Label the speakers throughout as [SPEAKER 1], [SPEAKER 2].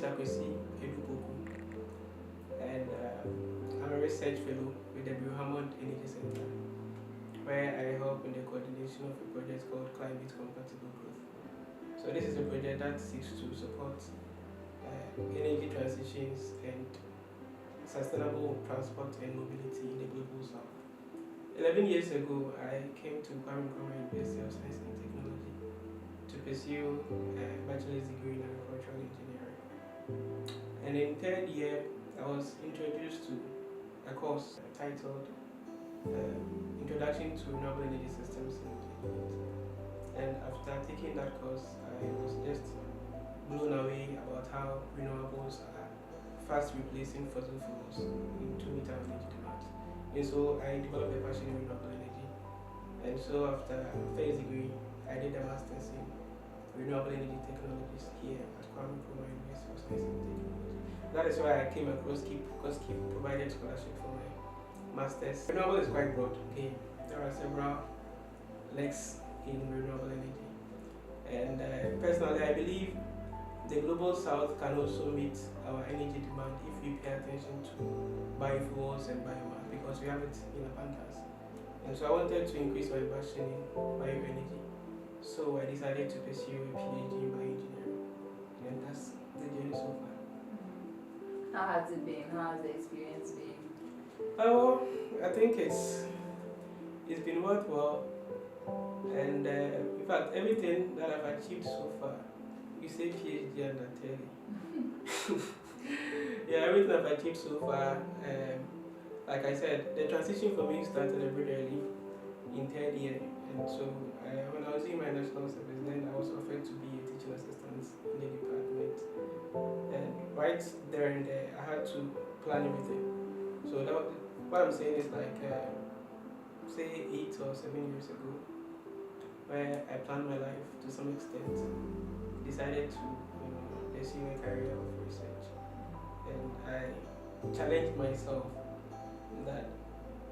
[SPEAKER 1] Akwasi Adu-Poku, and I'm a research fellow with the Brew-Hammond Energy Centre, where I help in the coordination of a project called Climate Compatible Growth. So this is a project that seeks to support energy transitions and sustainable transport and mobility in the global south. 11 years ago, I came to University of Science and Technology to pursue a bachelor's degree in agricultural engineering. And in third year, I was introduced to a course titled Introduction to Renewable Energy Systems and Technologies. And after taking that course, I was just blown away about how renewables are fast replacing fossil fuels to meet our energy demands. And so I developed a passion in renewable energy. And so after first degree, I did a master's in Renewable Energy Technologies here at University of Science and Technology. That is why I came across KIP, because KIP provided scholarship for my master's. Renewable is quite broad. Okay, there are several legs in renewable energy, and personally, I believe the global south can also meet our energy demand if we pay attention to biofuels and biomass, because we have it in abundance. And so I wanted to increase my passion in bioenergy. So I decided to pursue a PhD in bioengineering, and that's the journey so far.
[SPEAKER 2] How has it been? How has the experience been?
[SPEAKER 1] Oh, I think it's been worthwhile, and in fact, everything that I've achieved so far, you say PhD and I tell you. Yeah, everything I've achieved so far, like I said, the transition for me started a bit early in third year, and so when I was doing my national service, then I was offered to be a teaching assistant in the department, and right there and there, I had to plan everything. So what I'm saying is like, say 8 or 7 years ago, where I planned my life to some extent, decided to pursue a career of research, and I challenged myself that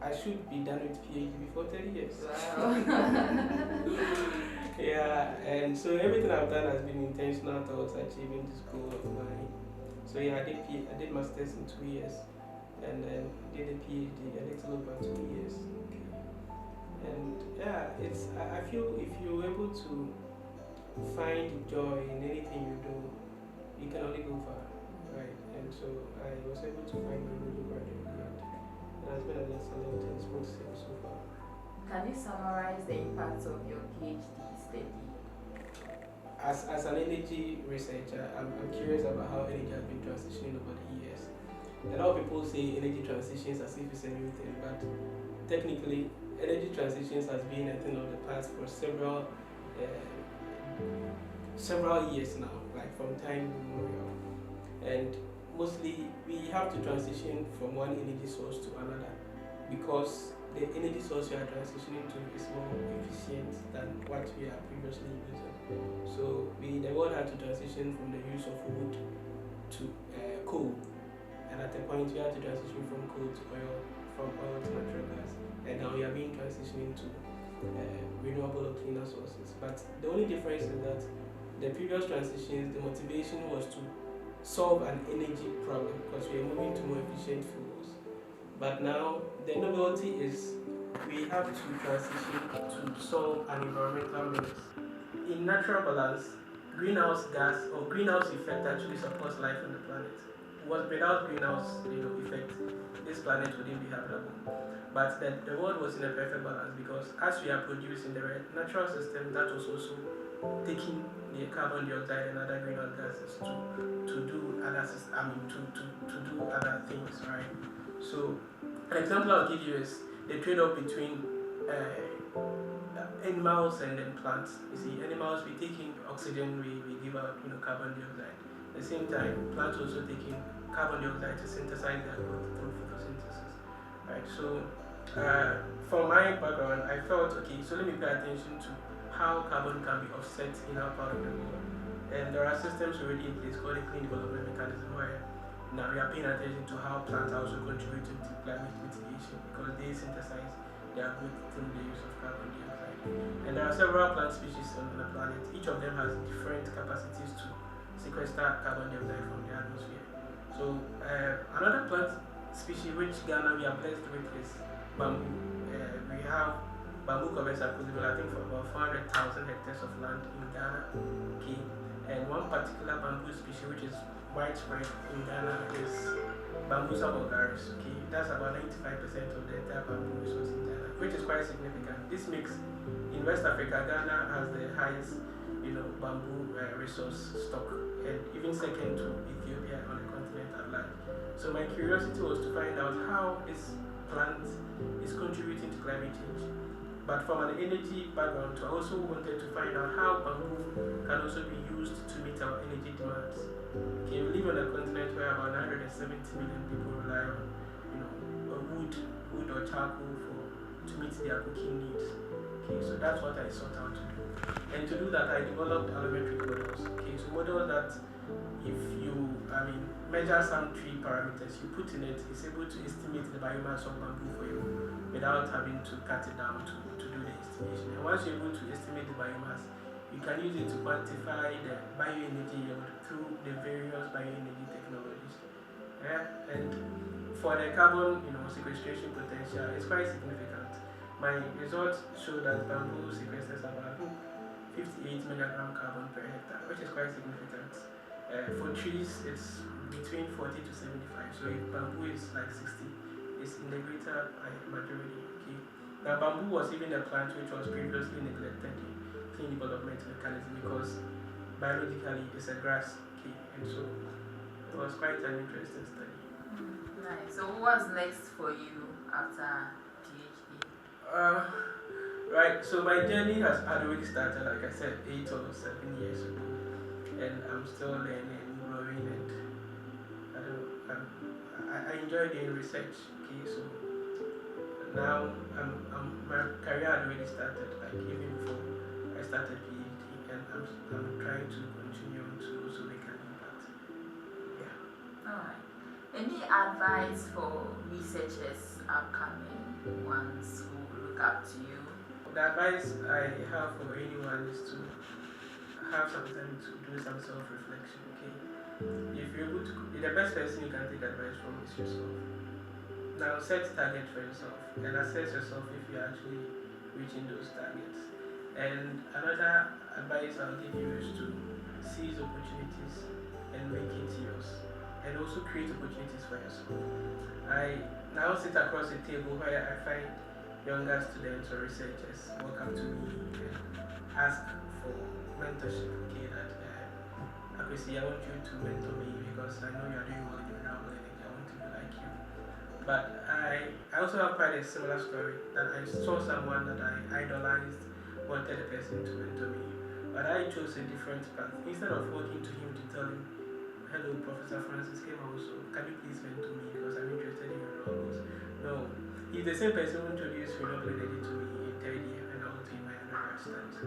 [SPEAKER 1] I should be done with PhD before 30 years.
[SPEAKER 2] Wow.
[SPEAKER 1] Yeah, and so everything I've done has been intentional towards achieving this goal of mine. So yeah, I did masters in 2 years, and then did a PhD a little over 2 years. Okay. And yeah, I feel if you're able to find joy in anything you do, you can only go far, right? And so I was able to find my undergraduate grad. It has been an excellent and smooth sail so far.
[SPEAKER 2] Can you summarize the impacts of your PhD study?
[SPEAKER 1] As an energy researcher, I'm curious about how energy has been transitioning over the years. A lot of people say energy transitions as if it's a new thing, but technically, energy transitions has been a thing of the past for several years now, like from time immemorial. And mostly, we have to transition from one energy source to another, because the energy source we are transitioning to is more efficient than what we are previously using. So the world had to transition from the use of wood to coal, and at a point we had to transition from coal to oil, from oil to natural gas, and now we are being transitioning to renewable or cleaner sources. But the only difference is that the previous transitions, the motivation was to solve an energy problem, because we are moving to more efficient fuels. But now the novelty is we have to transition to solve an environmental menace. In natural balance, greenhouse gas or greenhouse effect actually supports life on the planet. Without greenhouse effect, this planet wouldn't be habitable. But the world was in a perfect balance, because as we are producing the natural system, that was also taking the carbon dioxide and other greenhouse gases to do other things, right? So an example I'll give you is the trade-off between animals and then plants. You see, animals, we take in oxygen, we give out carbon dioxide. At the same time, plants also taking carbon dioxide to synthesize their growth through photosynthesis. Right. So from my background, I felt so let me pay attention to how carbon can be offset in our part of the world. And there are systems already in place called a clean development mechanism, where now we are paying attention to how plants are also contributing to climate mitigation, because they synthesize their growth through the use of carbon dioxide. And there are several plant species on the planet. Each of them has different capacities to sequester carbon dioxide from the atmosphere. So another plant species which Ghana we are blessed with is bamboo. We have bamboo covers are possible, I think, for about 400,000 hectares of land in Ghana. Okay, and one particular bamboo species which is widespread in Ghana is Bambusa vulgaris. Okay, that's about 95% of the entire bamboo resource in Ghana, which is quite significant. This makes in West Africa, Ghana has the highest, bamboo resource stock, and even second to Ethiopia on the continent at large. So my curiosity was to find out how this plant is contributing to climate change. But from an energy background, I also wanted to find out how bamboo can also be used to meet our energy demands. Okay, we live on a continent where about 970 million people rely on, wood or charcoal to meet their cooking needs. Okay, so that's what I sought out to do. And to do that, I developed allometric models. Okay, so models that if you, measure some tree parameters you put in it, it's able to estimate the biomass of bamboo for you without having to cut it down to do the estimation. And once you're able to estimate the biomass, you can use it to quantify the bioenergy yield through the various bioenergy technologies. Yeah? And for the carbon, sequestration potential, it's quite significant. My results show that bamboo sequesters about 58 milligram carbon per hectare, which is quite significant. For trees, it's between 40 to 75. So if bamboo is like 60, it's in the greater majority. Okay. Now bamboo was even a plant which was previously neglected in clean development mechanism because biologically it's a grass. Okay, and so it was quite an interesting study.
[SPEAKER 2] Nice. So what's next for you after PhD?
[SPEAKER 1] Right. So my journey had already started, like I said, 8 or 7 years ago, and I'm still learning and growing, and I enjoy doing research. Okay, so now my career had already started, like even before I started PhD, and I'm trying to continue to also make an impact. Yeah.
[SPEAKER 2] Alright. Any advice for researchers, upcoming ones who look up to you?
[SPEAKER 1] The advice I have for anyone is to have some time to do some self-reflection. Okay, if you're able to, the best person you can take advice from is yourself. Now set target for yourself and assess yourself if you're actually reaching those targets. And another advice I'll give you is to seize opportunities and make it yours, and also create opportunities for yourself. I now sit across a table where I find younger students or researchers walk up to me and ask for mentorship. Okay, that Akwasi, I want you to mentor me because I know you are doing well in renewable energy. I want to be like you. But I also have quite a similar story that I saw someone that I idolized, wanted a person to mentor me, but I chose a different path. Instead of walking to him to tell him, hello, Professor Francis came also, can you please mentor me because I'm interested in renewables? No, he's the same person who introduced renewable energy to me in third year and also in my undergrad studies.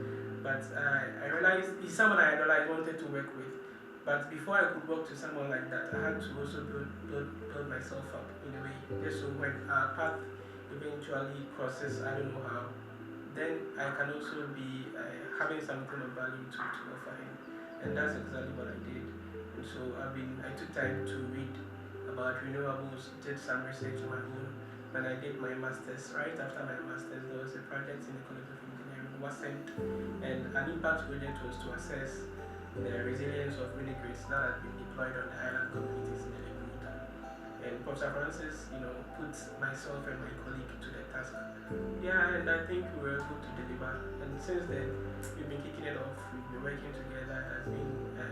[SPEAKER 1] But I realized he's someone I idolized, wanted to work with. But before I could work to someone like that, I had to also build myself up in a way. Just so when our path eventually crosses, I don't know how, then I can also be having something of value to offer him. And that's exactly what I did. And so I took time to read about renewables, did some research on my own. When I did my master's, right after my master's, there was a project in the College of Engineering, WASENT, and an impact project was to assess the resilience of mini-grids that had been deployed on the island communities in the Delta. And Professor Francis, put myself and my colleague to the task. Yeah, and I think we were able to deliver. And since then, we've been kicking it off. We've been working together. It has been a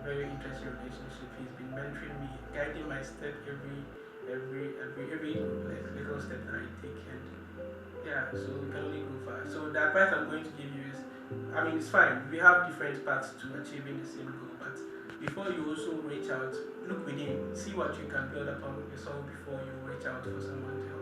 [SPEAKER 1] very interesting relationship. He's been mentoring me, guiding my step every little step that I take. And yeah, so we can only go far. So the advice I'm going to give you is, it's fine. We have different paths to achieving the same goal, but before you also reach out, look within, see what you can build upon yourself before you reach out for someone to help.